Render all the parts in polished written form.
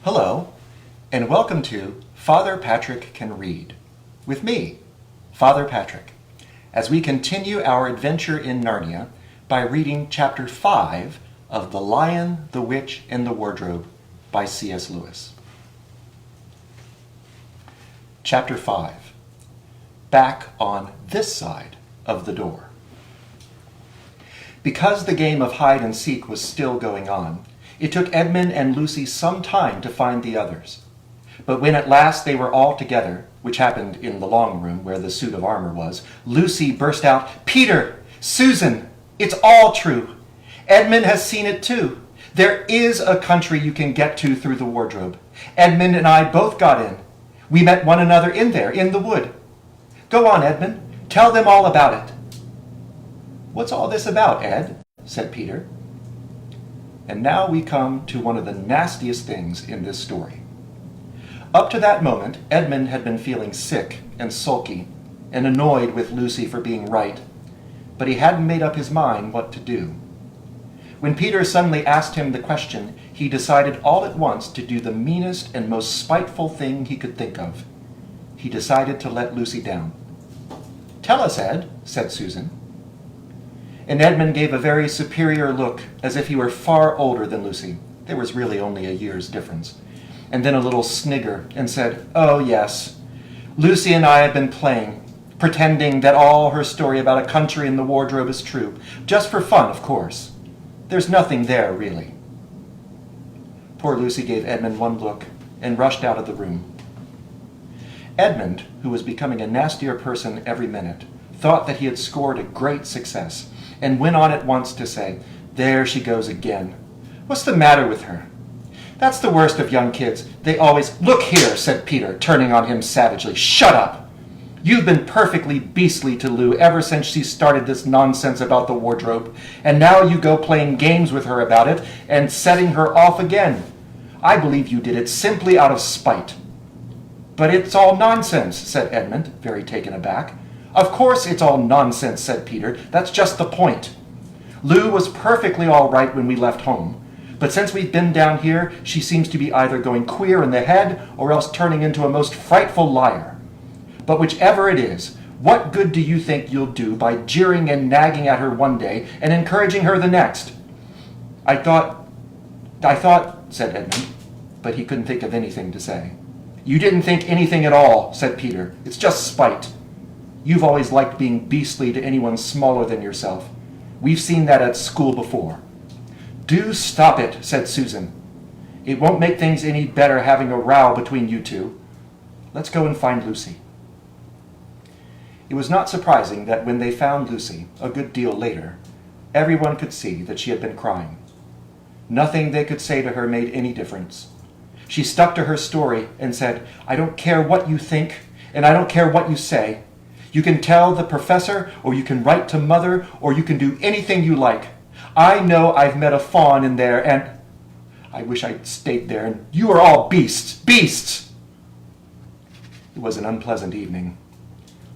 Hello, and welcome to Father Patrick Can Read, with me, Father Patrick, as we continue our adventure in Narnia by reading Chapter 5 of The Lion, the Witch, and the Wardrobe by C.S. Lewis. Chapter 5, Back on This Side of the Door. Because the game of hide and seek was still going on, it took Edmund and Lucy some time to find the others. But when at last they were all together, which happened in the long room where the suit of armor was, Lucy burst out, "Peter! Susan! It's all true! Edmund has seen it too. There is a country you can get to through the wardrobe. Edmund and I both got in. We met one another in there, in the wood. Go on, Edmund. Tell them all about it." "What's all this about, Ed?" said Peter. And now we come to one of the nastiest things in this story. Up to that moment, Edmund had been feeling sick and sulky and annoyed with Lucy for being right, but he hadn't made up his mind what to do. When Peter suddenly asked him the question, he decided all at once to do the meanest and most spiteful thing he could think of. He decided to let Lucy down. "Tell us, Ed," said Susan. And Edmund gave a very superior look, as if he were far older than Lucy. There was really only a year's difference. And then a little snigger, and said, "Oh, yes. Lucy and I have been playing, pretending that all her story about a country in the wardrobe is true. Just for fun, of course. There's nothing there, really." Poor Lucy gave Edmund one look, and rushed out of the room. Edmund, who was becoming a nastier person every minute, thought that he had scored a great success, and went on at once to say, "There she goes again. What's the matter with her? That's the worst of young kids. They always—" "Look here," said Peter, turning on him savagely. "Shut up! You've been perfectly beastly to Lou ever since she started this nonsense about the wardrobe, and now you go playing games with her about it and setting her off again. I believe you did it simply out of spite." "But it's all nonsense," said Edmund, very taken aback. "Of course it's all nonsense," said Peter. "That's just the point. Lou was perfectly all right when we left home, but since we've been down here, she seems to be either going queer in the head or else turning into a most frightful liar. But whichever it is, what good do you think you'll do by jeering and nagging at her one day and encouraging her the next?" I thought, said Edmund, but he couldn't think of anything to say. "You didn't think anything at all," said Peter. "It's just spite. You've always liked being beastly to anyone smaller than yourself. We've seen that at school before." "Do stop it," said Susan. "It won't make things any better having a row between you two. Let's go and find Lucy." It was not surprising that when they found Lucy, a good deal later, everyone could see that she had been crying. Nothing they could say to her made any difference. She stuck to her story and said, "I don't care what you think, and I don't care what you say. You can tell the professor, or you can write to Mother, or you can do anything you like. I know I've met a fawn in there, and I wish I'd stayed there, and you are all beasts, beasts!" It was an unpleasant evening.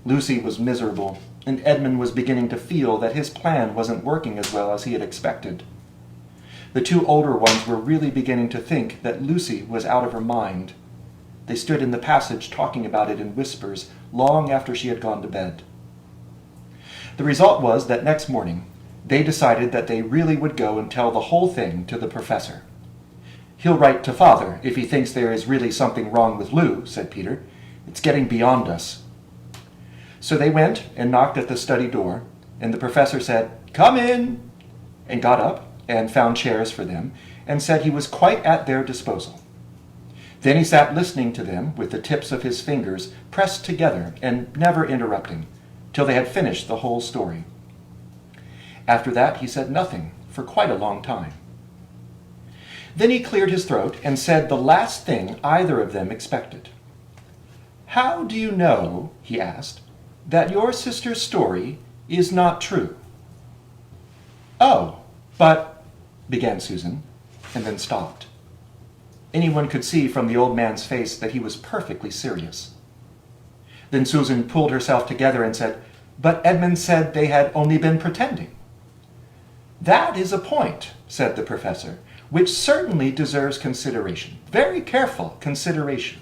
Lucy was miserable, and Edmund was beginning to feel that his plan wasn't working as well as he had expected. The two older ones were really beginning to think that Lucy was out of her mind. They stood in the passage talking about it in whispers long after she had gone to bed. The result was that next morning they decided that they really would go and tell the whole thing to the professor. "He'll write to Father if he thinks there is really something wrong with Lou," said Peter. "It's getting beyond us." So they went and knocked at the study door, and the professor said, "Come in," and got up and found chairs for them, and said he was quite at their disposal. Then he sat listening to them with the tips of his fingers pressed together and never interrupting, till they had finished the whole story. After that he said nothing for quite a long time. Then he cleared his throat and said the last thing either of them expected. "How do you know," he asked, "that your sister's story is not true?" "Oh, but—" began Susan, and then stopped. Anyone could see from the old man's face that he was perfectly serious. Then Susan pulled herself together and said, "But Edmund said they had only been pretending." "That is a point," said the professor. which certainly deserves consideration, very careful consideration.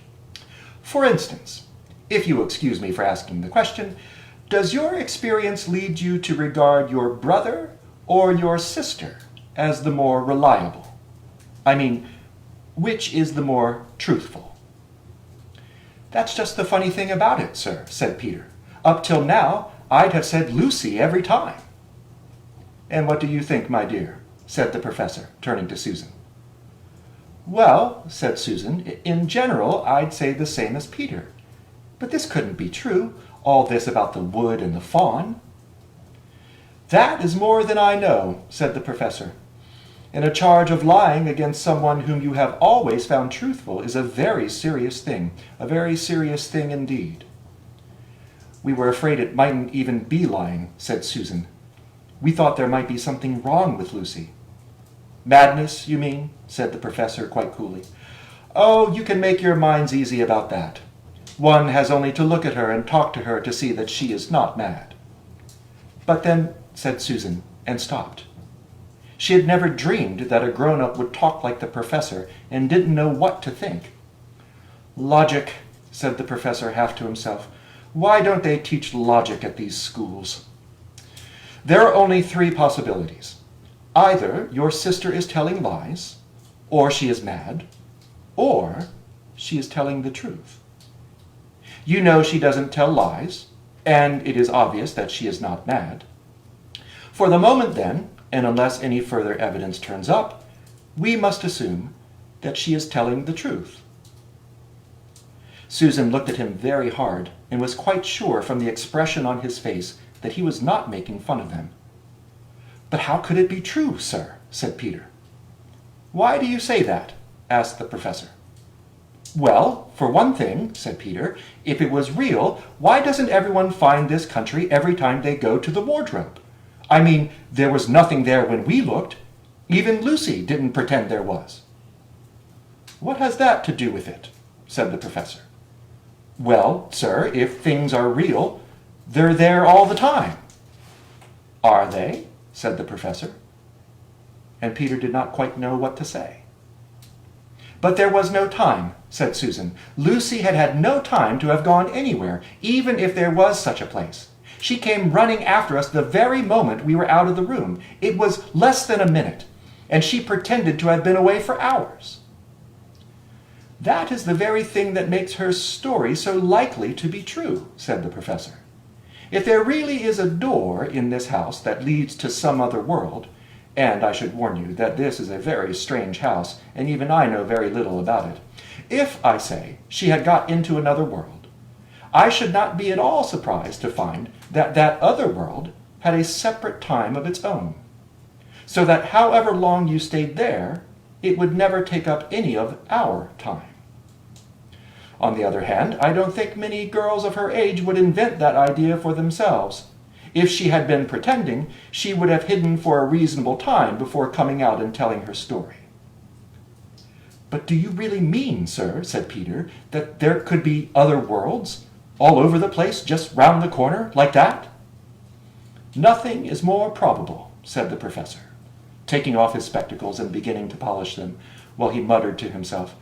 For instance, if you excuse me for asking the question, does your experience lead you to regard your brother or your sister as the more reliable? I mean, which is the more truthful? That's just the funny thing about it, sir, said Peter. Up till now, I'd have said Lucy every time. And what do you think, my dear? Said the professor, turning to Susan. Well, said Susan, in general, I'd say the same as Peter. But this couldn't be true, all this about the wood and the fawn. That is more than I know, said the professor. And a charge of lying against someone whom you have always found truthful is a very serious thing indeed. We were afraid it mightn't even be lying, said Susan. We thought there might be something wrong with Lucy. Madness, you mean? Said the professor quite coolly. Oh, you can make your minds easy about that. One has only to look at her and talk to her to see that she is not mad. But then, said Susan, and stopped. She had never dreamed that a grown-up would talk like the professor and didn't know what to think. Logic, said the professor half to himself. Why don't they teach logic at these schools? There are only three possibilities. Either your sister is telling lies, or she is mad, or she is telling the truth. You know she doesn't tell lies, and it is obvious that she is not mad. For the moment, then, and unless any further evidence turns up, we must assume that she is telling the truth. Susan looked at him very hard and was quite sure from the expression on his face that he was not making fun of them. But how could it be true, sir? Said Peter. Why do you say that? Asked the professor. Well, for one thing, said Peter, if it was real, why doesn't everyone find this country every time they go to the wardrobe? I mean, there was nothing there when we looked. Even Lucy didn't pretend there was. What has that to do with it? Said the professor. Well, sir, if things are real, they're there all the time. Are they? Said the professor. And Peter did not quite know what to say. But there was no time, said Susan. Lucy had had no time to have gone anywhere, even if there was such a place. She came running after us the very moment we were out of the room. It was less than a minute, and she pretended to have been away for hours. That is the very thing that makes her story so likely to be true, said the professor. If there really is a door in this house that leads to some other world, and I should warn you that this is a very strange house, and even I know very little about it. If, I say, she had got into another world, I should not be at all surprised to find that that other world had a separate time of its own, so that however long you stayed there, it would never take up any of our time. On the other hand, I don't think many girls of her age would invent that idea for themselves. If she had been pretending, she would have hidden for a reasonable time before coming out and telling her story. But do you really mean, sir, said Peter, that there could be other worlds all over the place, just round the corner, like that? Nothing is more probable, said the professor, taking off his spectacles and beginning to polish them, while he muttered to himself,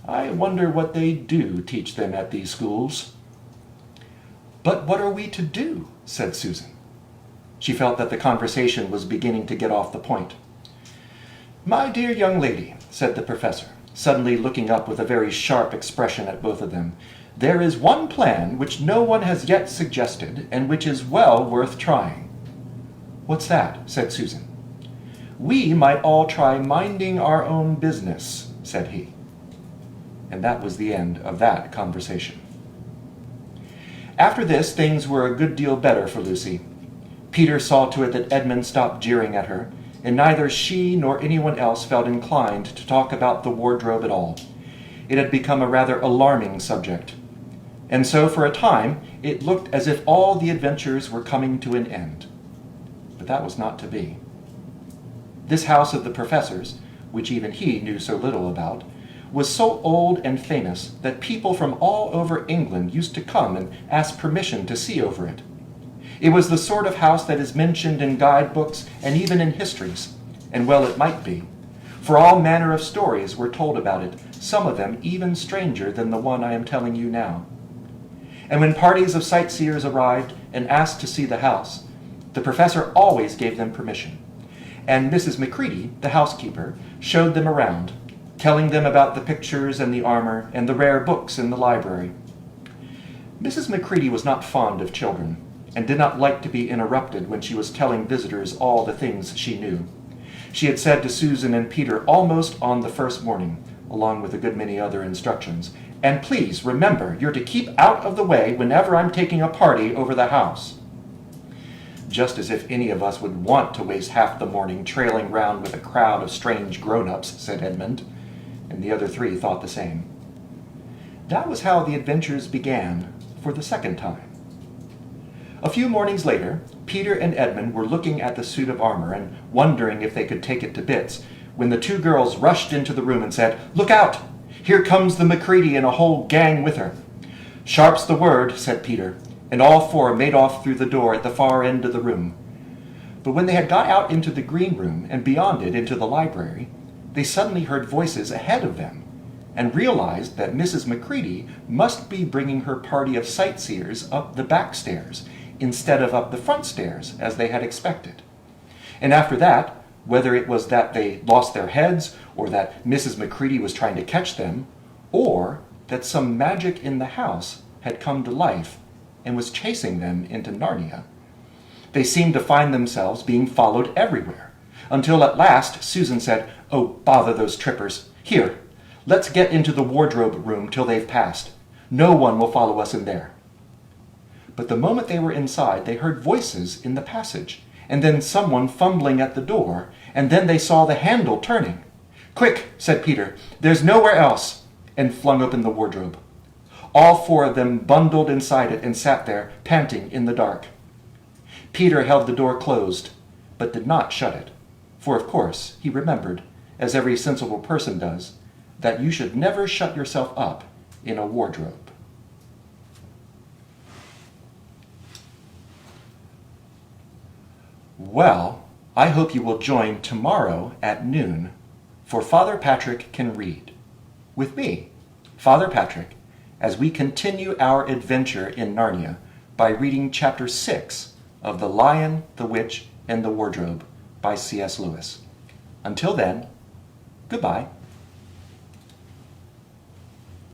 I wonder what they do teach them at these schools. But what are we to do? Said Susan. She felt that the conversation was beginning to get off the point. My dear young lady, said the professor, suddenly looking up with a very sharp expression at both of them, there is one plan which no one has yet suggested, and which is well worth trying. What's that? Said Susan. We might all try minding our own business, said he. And that was the end of that conversation. After this, things were a good deal better for Lucy. Peter saw to it that Edmund stopped jeering at her, and neither she nor anyone else felt inclined to talk about the wardrobe at all. It had become a rather alarming subject. And so for a time, it looked as if all the adventures were coming to an end. But that was not to be. This house of the professor's, which even he knew so little about, was so old and famous that people from all over England used to come and ask permission to see over it. It was the sort of house that is mentioned in guidebooks and even in histories, and well it might be, For all manner of stories were told about it, some of them even stranger than the one I am telling you now. And when parties of sightseers arrived and asked to see the house, the professor always gave them permission. And Mrs. Macready, the housekeeper, showed them around, telling them about the pictures and the armor and the rare books in the library. Mrs. Macready was not fond of children, and did not like to be interrupted when she was telling visitors all the things she knew. She had said to Susan and Peter almost on the first morning, along with a good many other instructions, "And please remember, you're to keep out of the way whenever I'm taking a party over the house." Just as if any of us would want to waste half the morning trailing round with a crowd of strange grown-ups, said Edmund, and the other three thought the same. That was how the adventures began for the second time. A few mornings later, Peter and Edmund were looking at the suit of armor and wondering if they could take it to bits, when the two girls rushed into the room and said, "Look out! Here comes the Macready and a whole gang with her." "Sharp's the word," said Peter, and all four made off through the door at the far end of the room. But when they had got out into the green room and beyond it into the library, they suddenly heard voices ahead of them, and realized that Mrs. Macready must be bringing her party of sightseers up the back stairs, instead of up the front stairs, as they had expected. And after that, whether it was that they lost their heads, or that Mrs. Macready was trying to catch them, or that some magic in the house had come to life and was chasing them into Narnia, they seemed to find themselves being followed everywhere, until at last Susan said, "Oh, bother those trippers. Here, let's get into the wardrobe room till they've passed. No one will follow us in there." But the moment they were inside, they heard voices in the passage, and then someone fumbling at the door, and then they saw the handle turning. "Quick," said Peter, "there's nowhere else," and flung open the wardrobe. All four of them bundled inside it and sat there, panting in the dark. Peter held the door closed, but did not shut it, for of course he remembered, as every sensible person does, that you should never shut yourself up in a wardrobe. Well, I hope you will join tomorrow at noon for Father Patrick Can Read, with me, Father Patrick, as we continue our adventure in Narnia by reading Chapter 6 of The Lion, the Witch, and the Wardrobe by C.S. Lewis. Until then, goodbye.